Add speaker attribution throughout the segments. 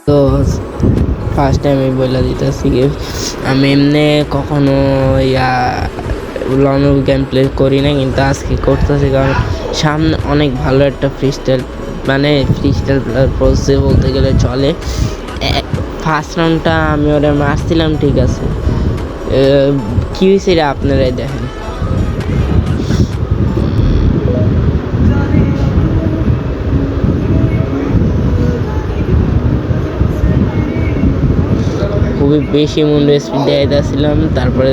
Speaker 1: তো first time আমি বলে দিতেছি কি আমি এমনি কখনো লং গেম প্লে করি না, কিন্তু আজকে করতেছি কারণ সামনে অনেক ভালো একটা ফ্রিস্টাইল প্লেয়ার পড়ছে বলতে গেলে চলে। ফার্স্ট রাউন্ডটা আমি ওরা মারছিলাম, ঠিক আছে, কী হয়েছে এটা আপনারাই দেখেন। খুবই বেশি মুন্ডে স্পিড দিয়ে যাচ্ছিলাম, তারপরে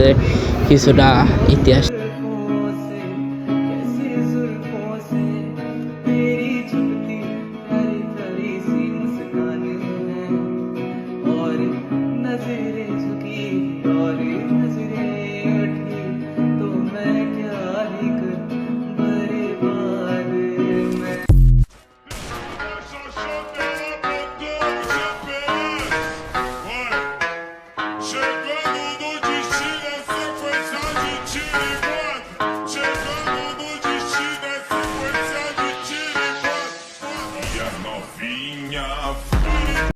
Speaker 1: কিছুটা ইতিহাস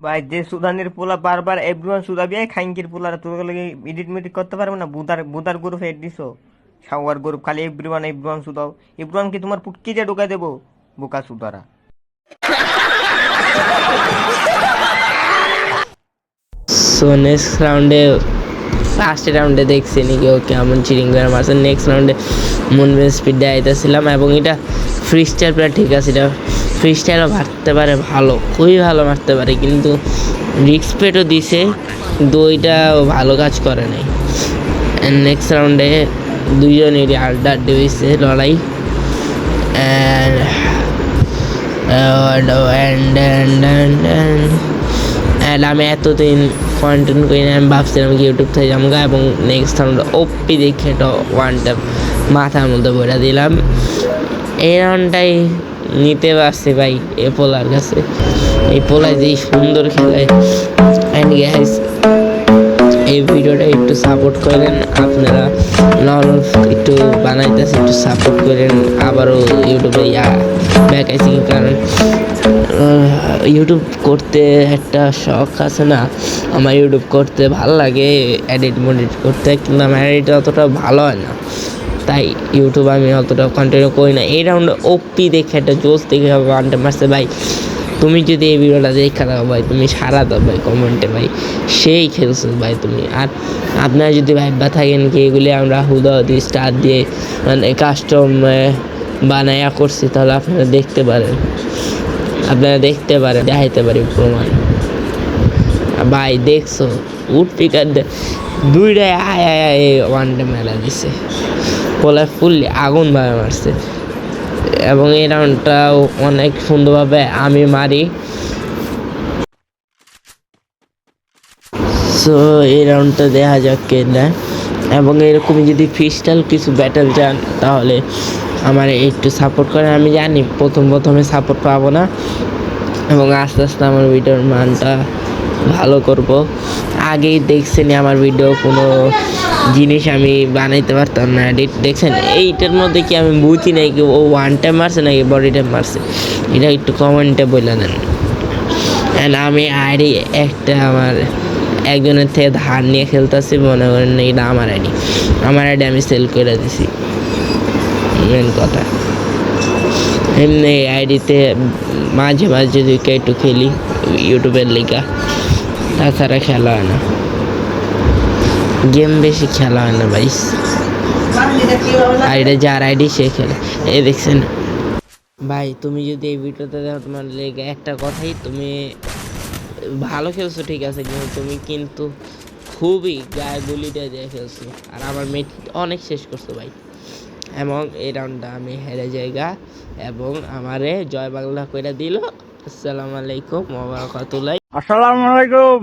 Speaker 2: ভাই যে সুদানের পোলা বারবার এভরিওয়ান সুদাবি খাইঙ্কির পোলার তোর লাগে এডিট মেডিট করতে পারবে না। বুদার গ্রুপ হেড দিছো, সাওয়ার গ্রুপ খালি এভরিওয়ান সুদাও। এভরিওয়ান কি তোমার পুটকি যে ঢুকাই দেবো বোকা সুদারা।
Speaker 1: সো নেক্সট রাউন্ডে ফার্স্ট রাউন্ডে দেখছি নাকি ও কেমন চিটিং করে মারছে। নেক্সট রাউন্ডে মুনবেন স্পিড দিয়ে আইতেছিলাম এবং এটা ফ্রি স্টাইল প্লেয়ার, ঠিক আছে, এটা ফ্রি স্টাইলও মারতে পারে ভালো, খুবই ভালো মারতে পারে, কিন্তু রিক্স পেটও দিছে, কিন্তু ওইটা ভালো কাজ করে নাই। নেক্সট রাউন্ডে দুইজনেরই আড্ডা হয়েছে লড়াই, আমি এতদিন কন্টেন্ট করি না, আমি ভাবছিলাম কি ইউটিউব থেকে যাবো এবং নেক্সট রাউন্ডে ওপি দেখে তো ওয়ান ট্যাপ মাথার মধ্যে বলে দিলাম। এই রাউন্ডটাই নিতে পারছি ভাই এ পোলার কাছে। এই পোলায় যে সুন্দর খেলায়। অ্যান্ড গ্যাস এই ভিডিওটা একটু সাপোর্ট করেন আপনারা, একটু বানাইতেছে, একটু সাপোর্ট করেন। আবারও ইউটিউবে ব্যাক আইসি, কারণ ইউটিউব করতে একটা শখ আছে না, আমার ইউটিউব করতে ভালো লাগে, এডিট মডিট করতে, কিন্তু আমার এডিট অতটা ভালো হয় না, তাই ইউটিউব আমি অতটা কন্টিনিউ করি না। এই রাউন্ডে ওপি দেখে একটা জোস দেখে ওয়ানটা মারছে ভাই। তুমি যদি এই ভিডিওটা দেখা দাও ভাই, তুমি সারা দাও ভাই কমেন্টে ভাই, সেই খেলছো ভাই তুমি। আর আপনারা যদি ভাইবা থাকেন কি এগুলি আমরা হুদাহুদি স্টার দিয়ে মানে কাস্টম বানায়া করছি, তাহলে আপনারা দেখতে পারেন, দেখাইতে পারি প্রমাণ ভাই। দেখছো উড পিকার দুইটায় আয় ওয়ানটা মেলা দিছে, পোলা ফুললি আগুন ভাবে মারছে। এবং এই রাউন্ডটাও অনেক সুন্দরভাবে আমি মারি। সো এই রাউন্ডটা দেখা যাক কে নেয়, এবং এরকমই যদি ফ্রিস্টাইল কিছু ব্যাটেল চান তাহলে আমার একটু সাপোর্ট করেন। আমি জানি প্রথমে সাপোর্ট পাবো না, এবং আস্তে আস্তে আমার ভিডিওর মানটা ভালো করব। আগেই দেখছেন আমার ভিডিও কোনো জিনিস আমি বানাইতে পারতাম না, এডিট দেখছেন। এইটার মধ্যে কি আমি বুঝি নাই কি ও ওয়ান টাইম মারছে নাকি বডি টাইম মারছে, এটা একটু কমেন্টে বলে দেন। অ্যান্ড আমি আইডি একটা আমার একজনের থেকে ধার নিয়ে খেলতেছি, মনে করেন এটা আমার আইডি আমি সেল করে দিছি, মেন কথা। এমনি আইডিতে মাঝে যদি একটু খেলি ইউটিউবের লিগা, তাছাড়া খেলা হয় না, গেম বেশি খেলা হয় না ভাই। আইডি যার আইডি সে খেলে। এই দেখছেন ভাই, তুমি যদি এই ভিডিওতে দেখো তোমার লেগে একটা কথাই, তুমি ভালো খেলছো ঠিক আছে, কিন্তু তুমি কিন্তু খুবই গায়ে গুলিটা দিয়ে খেলছো, আর আমার মেট অনেক শেষ করছো ভাই। এবং এই রাউন্ডটা আমি হেরে জায়গা, এবং আমারে জয় বাংলা কইরা দিল। আসসালামু আলাইকুম ওয়া বারাকাতুহু।
Speaker 2: আসসালামু আলাইকুম।